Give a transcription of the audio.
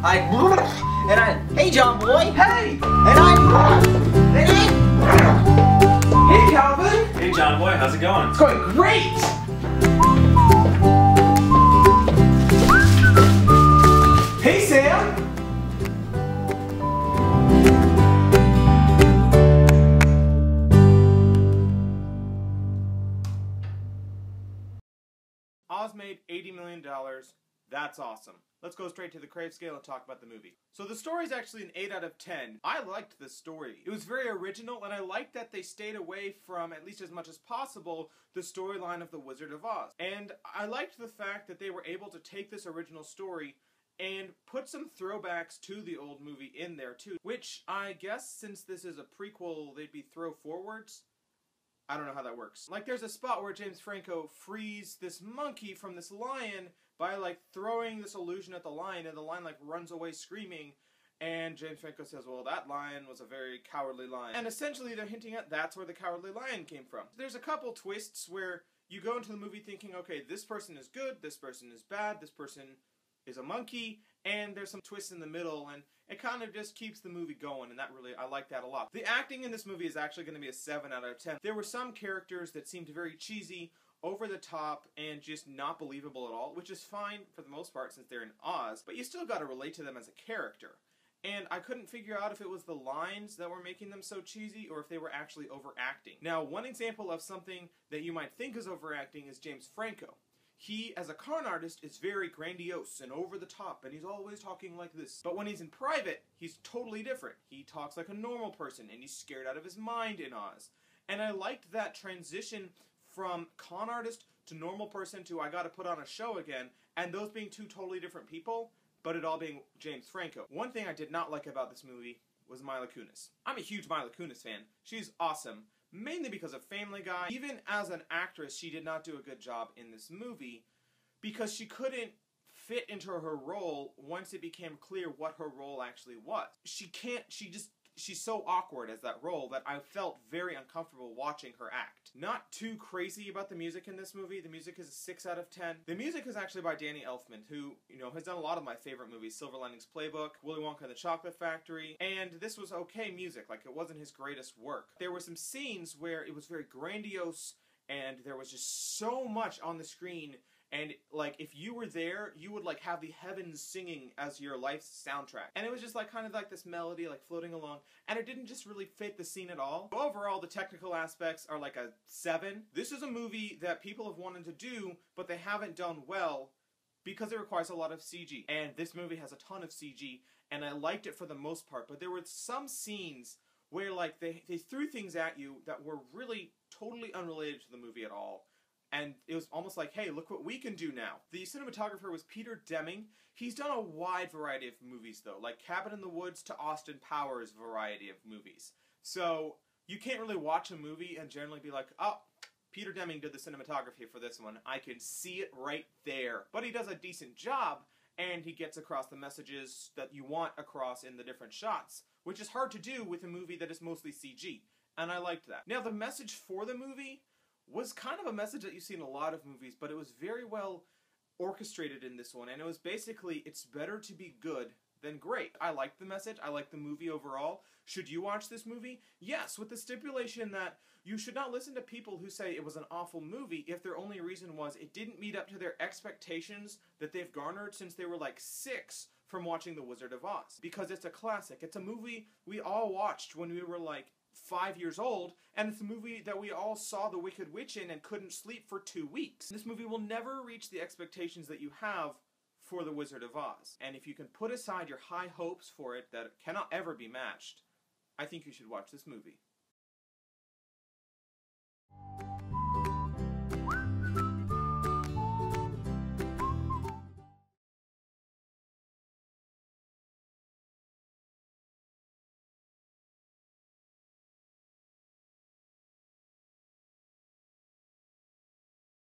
Hey John boy. Hey! Hey Calvin! Hey John boy, how's it going? It's going great! Hey Sam! Oz made $80 million. That's awesome. Let's go straight to the Crave scale and talk about the movie. So the story is actually an 8 out of 10. I liked the story. It was very original, and I liked that they stayed away from, at least as much as possible, the storyline of The Wizard of Oz. And I liked the fact that they were able to take this original story and put some throwbacks to the old movie in there too, which I guess since this is a prequel, they'd be throw forwards. I don't know how that works. Like, there's a spot where James Franco frees this monkey from this lion by, like, throwing this illusion at the lion, and the lion, like, runs away screaming, and James Franco says, well, that lion was a very cowardly lion. And essentially, they're hinting at that's where the cowardly lion came from. There's a couple twists where you go into the movie thinking, okay, this person is good, this person is bad, this person is a monkey, and there's some twists in the middle, and it kind of just keeps the movie going, and I like that a lot. The acting in this movie is actually going to be a 7 out of 10. There were some characters that seemed very cheesy, over the top, and just not believable at all, which is fine for the most part since they're in Oz, but you still got to relate to them as a character. And I couldn't figure out if it was the lines that were making them so cheesy or if they were actually overacting. Now, one example of something that you might think is overacting is James Franco. He, as a con artist, is very grandiose and over the top, and he's always talking like this. But when he's in private, he's totally different. He talks like a normal person, and he's scared out of his mind in Oz. And I liked that transition from con artist to normal person to I gotta put on a show again, and those being two totally different people, but it all being James Franco. One thing I did not like about this movie was Mila Kunis. I'm a huge Mila Kunis fan. She's awesome. Mainly because of Family Guy. Even as an actress, she did not do a good job in this movie because she couldn't fit into her role once it became clear what her role actually was. She's so awkward as that role that I felt very uncomfortable watching her act. Not too crazy about the music in this movie. The music is a 6 out of 10. The music is actually by Danny Elfman, who, has done a lot of my favorite movies. Silver Linings Playbook, Willy Wonka and the Chocolate Factory, and this was okay music. Like, it wasn't his greatest work. There were some scenes where it was very grandiose, and there was just so much on the screen. And, like, if you were there, you would, like, have the heavens singing as your life's soundtrack. And it was just, like, kind of like this melody, like, floating along. And it didn't just really fit the scene at all. Overall, the technical aspects are, like, a 7. This is a movie that people have wanted to do, but they haven't done well because it requires a lot of CG. And this movie has a ton of CG, and I liked it for the most part. But there were some scenes where, like, they threw things at you that were really totally unrelated to the movie at all. And it was almost like, hey, look what we can do now. The cinematographer was Peter Deming. He's done a wide variety of movies, though, like Cabin in the Woods to Austin Powers variety of movies. So you can't really watch a movie and generally be like, oh, Peter Deming did the cinematography for this one. I can see it right there. But he does a decent job, and he gets across the messages that you want across in the different shots, which is hard to do with a movie that is mostly CG. And I liked that. Now, the message for the movie was kind of a message that you see in a lot of movies, but it was very well orchestrated in this one, and it was basically, it's better to be good than great. I liked the message, I liked the movie overall. Should you watch this movie? Yes, with the stipulation that you should not listen to people who say it was an awful movie if their only reason was it didn't meet up to their expectations that they've garnered since they were like 6 from watching The Wizard of Oz. Because it's a classic. It's a movie we all watched when we were like 5 years old, and it's a movie that we all saw The Wicked Witch in and couldn't sleep for 2 weeks. This movie will never reach the expectations that you have for The Wizard of Oz. And if you can put aside your high hopes for it that cannot ever be matched, I think you should watch this movie.